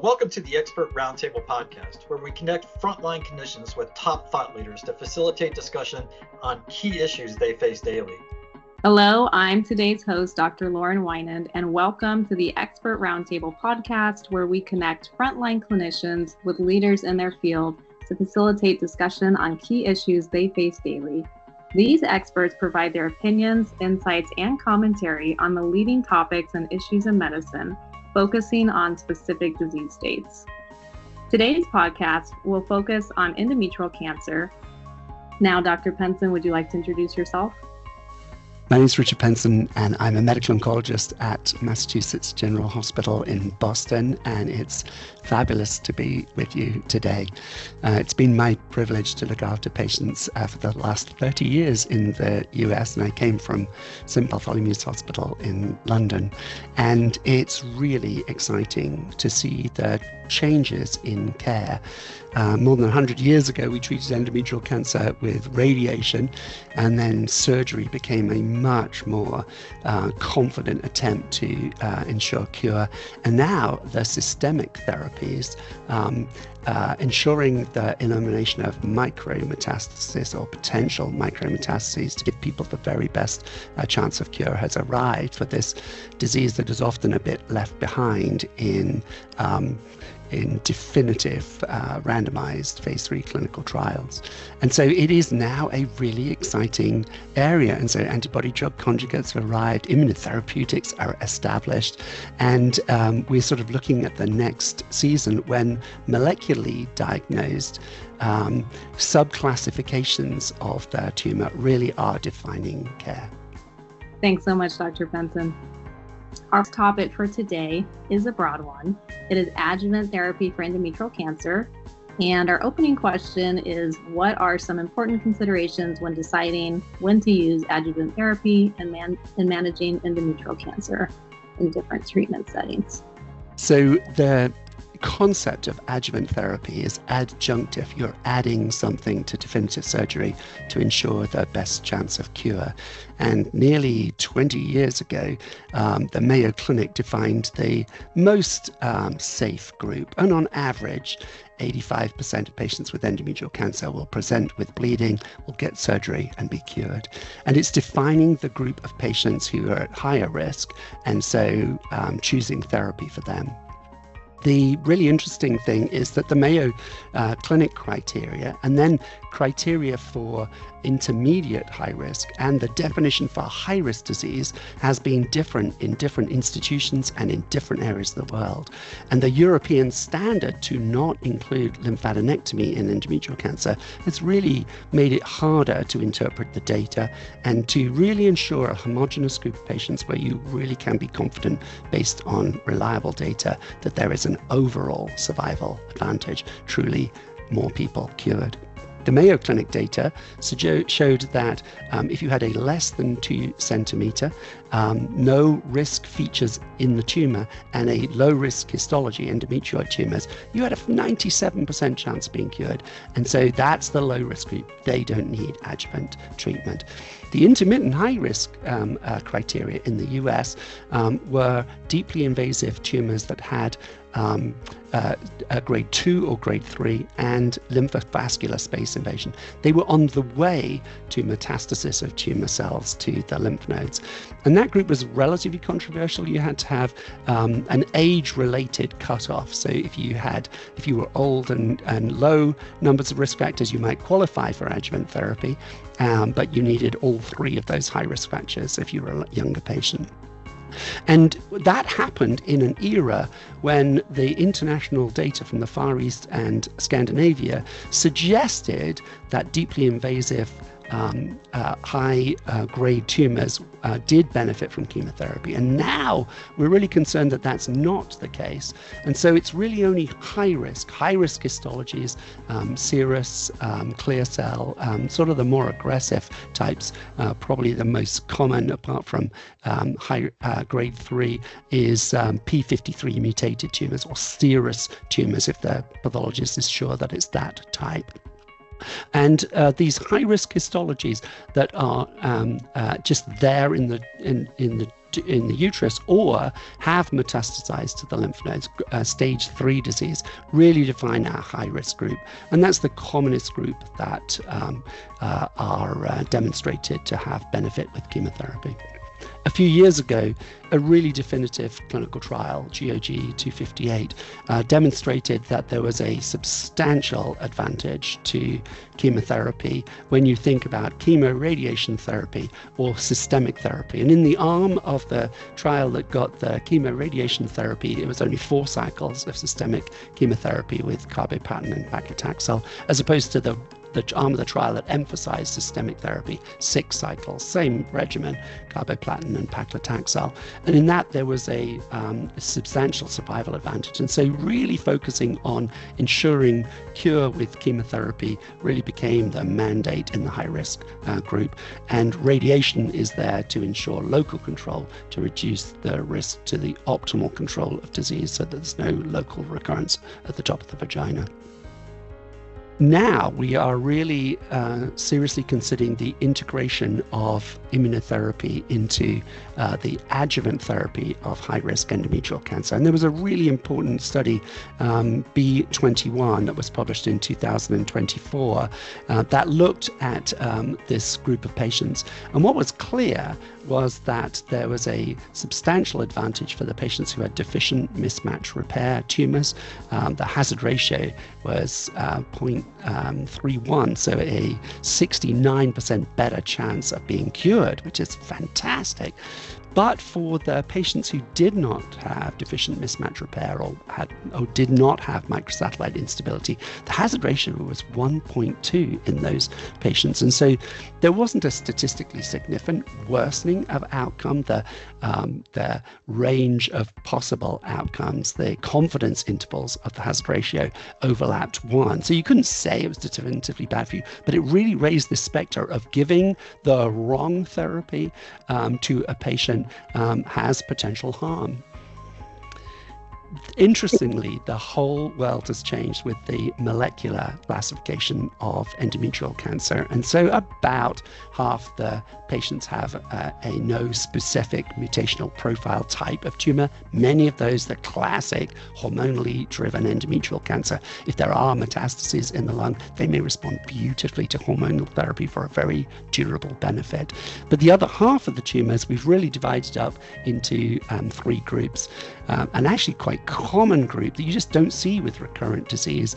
Welcome to the Expert Roundtable podcast, where we connect frontline clinicians with top thought leaders to facilitate discussion on key issues they face daily. Hello, I'm today's host, Dr. Lauren Wynand, and welcome to the Expert Roundtable podcast, where we connect frontline clinicians with leaders in their field to facilitate discussion on key issues they face daily. These experts provide their opinions, insights, and commentary on the leading topics and issues in medicine, focusing on specific disease states. Today's podcast will focus on endometrial cancer. Now, Dr. Penson, would you like to introduce yourself? My name is Richard Penson, and I'm a medical oncologist at Massachusetts General Hospital in Boston, and it's fabulous to be with you today. It's been my privilege to look after patients for the last 30 years in the US, and I came from St. Bartholomew's Hospital in London. And it's really exciting to see the changes in care. More than 100 years ago, we treated endometrial cancer with radiation, and then surgery became a much more confident attempt to ensure cure. And now the systemic therapies, ensuring the elimination of micrometastasis or potential micrometastases to give people the very best chance of cure, has arrived for this disease that is often a bit left behind in definitive randomized phase 3 clinical trials. And so it is now a really exciting area. And so antibody drug conjugates have arrived, immunotherapeutics are established, and we're sort of looking at the next season when molecularly diagnosed subclassifications of the tumor really are defining care. Thanks so much, Dr. Penson. Our topic for today is a broad one. It is adjuvant therapy for endometrial cancer. And our opening question is, what are some important considerations when deciding when to use adjuvant therapy and managing endometrial cancer in different treatment settings? So the concept of adjuvant therapy is adjunctive. You're adding something to definitive surgery to ensure the best chance of cure. And nearly 20 years ago, the Mayo Clinic defined the most safe group. And on average, 85% of patients with endometrial cancer will present with bleeding, will get surgery and be cured. And it's defining the group of patients who are at higher risk, and so choosing therapy for them. The really interesting thing is that the Mayo Clinic criteria, and then criteria for intermediate high risk, and the definition for high risk disease has been different in different institutions and in different areas of the world. And the European standard to not include lymphadenectomy in endometrial cancer has really made it harder to interpret the data and to really ensure a homogeneous group of patients where you really can be confident, based on reliable data, that there is an overall survival advantage, truly more people cured. The Mayo Clinic data showed that if you had a less than 2 centimeter, no risk features in the tumor, and a low risk histology, endometrioid tumors, you had a 97% chance of being cured. And so that's the low risk group. They don't need adjuvant treatment. The intermittent high risk criteria in the US were deeply invasive tumors that had a grade 2 or grade 3 and lymphovascular space invasion. They were on the way to metastasis of tumor cells to the lymph nodes. And that group was relatively controversial. You had to have an age-related cutoff. So if you were old and low numbers of risk factors, you might qualify for adjuvant therapy, but you needed all 3 of those high-risk factors if you were a younger patient. And that happened in an era when the international data from the Far East and Scandinavia suggested that deeply invasive high-grade tumors did benefit from chemotherapy. And now we're really concerned that that's not the case. And so it's really only high-risk histologies, serous, clear cell, sort of the more aggressive types. Probably the most common, apart from grade 3, is P53 mutated tumors, or serous tumors, if the pathologist is sure that it's that type. And these high-risk histologies that are just there in the in the uterus or have metastasized to the lymph nodes, stage 3 disease, really define our high-risk group. And that's the commonest group that are demonstrated to have benefit with chemotherapy. A few years ago, a really definitive clinical trial, GOG 258, demonstrated that there was a substantial advantage to chemotherapy when you think about chemoradiation therapy or systemic therapy. And in the arm of the trial that got the chemoradiation therapy, it was only 4 cycles of systemic chemotherapy with carboplatin and paclitaxel, as opposed to the arm of the trial that emphasized systemic therapy, 6 cycles, same regimen, carboplatin and paclitaxel. And in that, there was a substantial survival advantage. And so really focusing on ensuring cure with chemotherapy really became the mandate in the high-risk group. And radiation is there to ensure local control, to reduce the risk to the optimal control of disease so that there's no local recurrence at the top of the vagina. Now we are really seriously considering the integration of immunotherapy into the adjuvant therapy of high-risk endometrial cancer. And there was a really important study, B21, that was published in 2024 that looked at this group of patients. And what was clear was that there was a substantial advantage for the patients who had deficient mismatch repair tumors. The hazard ratio was 0.31, so a 69% better chance of being cured, which is fantastic. But for the patients who did not have deficient mismatch repair or did not have microsatellite instability, the hazard ratio was 1.2 in those patients. And so there wasn't a statistically significant worsening of outcome. The range of possible outcomes, the confidence intervals of the hazard ratio overlapped 1. So you couldn't say it was definitively bad for you, but it really raised the specter of giving the wrong therapy to a patient has potential harm. Interestingly, the whole world has changed with the molecular classification of endometrial cancer. And so about half the patients have a no specific mutational profile type of tumor. Many of those, the classic hormonally driven endometrial cancer. If there are metastases in the lung, they may respond beautifully to hormonal therapy for a very durable benefit. But the other half of the tumors, we've really divided up into 3 groups. And actually quite common group that you just don't see with recurrent disease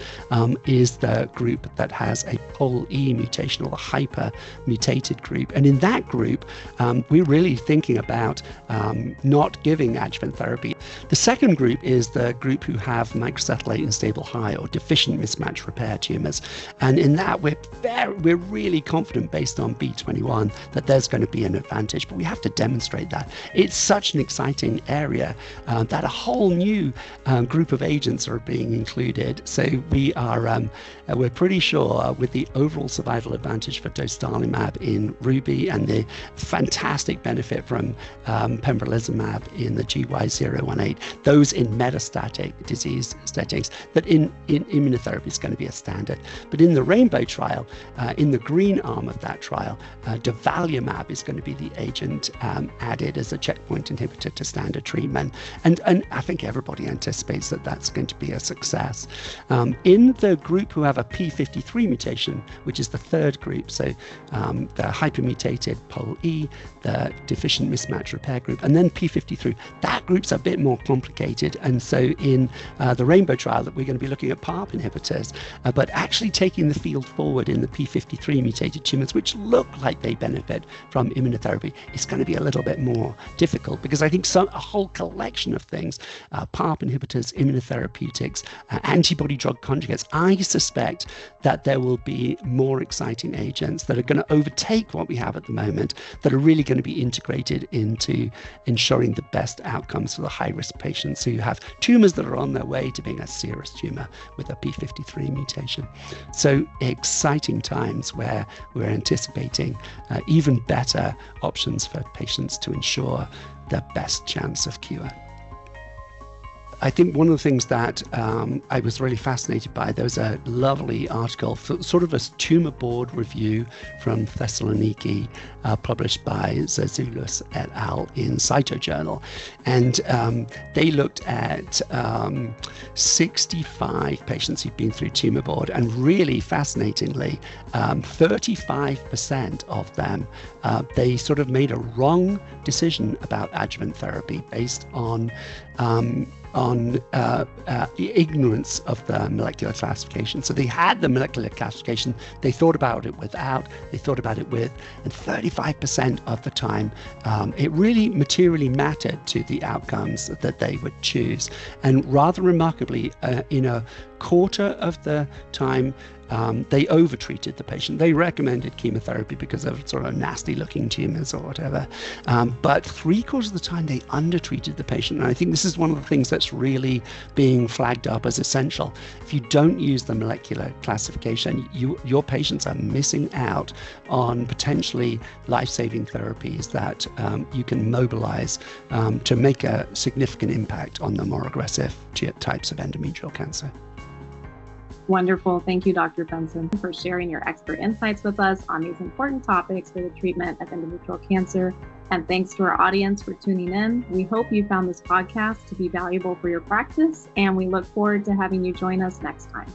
is the group that has a POL-E mutation, or the hyper mutated group. And in that group, we're really thinking about not giving adjuvant therapy. The second group is the group who have microsatellite unstable high or deficient mismatch repair tumors. And in that, we're really confident based on B21 that there's going to be an advantage, but we have to demonstrate that. It's such an exciting area that a whole new group of agents are being included. So we're pretty sure with the overall survival advantage for dostarlimab in RUBY and the fantastic benefit from pembrolizumab in the GY018, those in metastatic disease settings, that in immunotherapy is going to be a standard. But in the Rainbow trial, in the green arm of that trial, durvalumab is going to be the agent added as a checkpoint inhibitor to standard treatment. And I think everybody anticipates that that's going to be a success. In the group who have a P53 mutation, which is the third group, so the hypermutated POL-E, the deficient mismatch repair group, and then P53, that group's a bit more complicated. And so in the Rainbow trial that we're going to be looking at PARP inhibitors, but actually taking the field forward in the P53 mutated tumors, which look like they benefit from immunotherapy, is going to be a little bit more difficult, because I think a whole collection of things, PARP inhibitors, immunotherapeutics, antibody drug conjugates, I suspect that there will be more exciting agents that are going to overtake what we have at the moment, that are really going to be integrated into ensuring the best outcomes for the high-risk patients who have tumors that are on their way to being a serous tumor with a P53 mutation. So exciting times where we're anticipating even better options for patients to ensure the best chance of cure. I think one of the things that I was really fascinated by, there was a lovely article, sort of a tumor board review from Thessaloniki, published by Zazoulis et al. In Cytojournal. And they looked at 65 patients who'd been through tumor board, and really fascinatingly, 35% of them, they sort of made a wrong decision about adjuvant therapy based on ignorance of the molecular classification. So they had the molecular classification, they thought about it without, they thought about it with, and 35% of the time, it really materially mattered to the outcomes that they would choose. And rather remarkably, in a quarter of the time, they overtreated the patient. They recommended chemotherapy because of sort of nasty looking tumors or whatever. But 3/4 of the time they undertreated the patient. And I think this is one of the things that's really being flagged up as essential. If you don't use the molecular classification, your patients are missing out on potentially life-saving therapies that you can mobilize to make a significant impact on the more aggressive types of endometrial cancer. Wonderful. Thank you, Dr. Penson, for sharing your expert insights with us on these important topics for the treatment of endometrial cancer. And thanks to our audience for tuning in. We hope you found this podcast to be valuable for your practice, and we look forward to having you join us next time.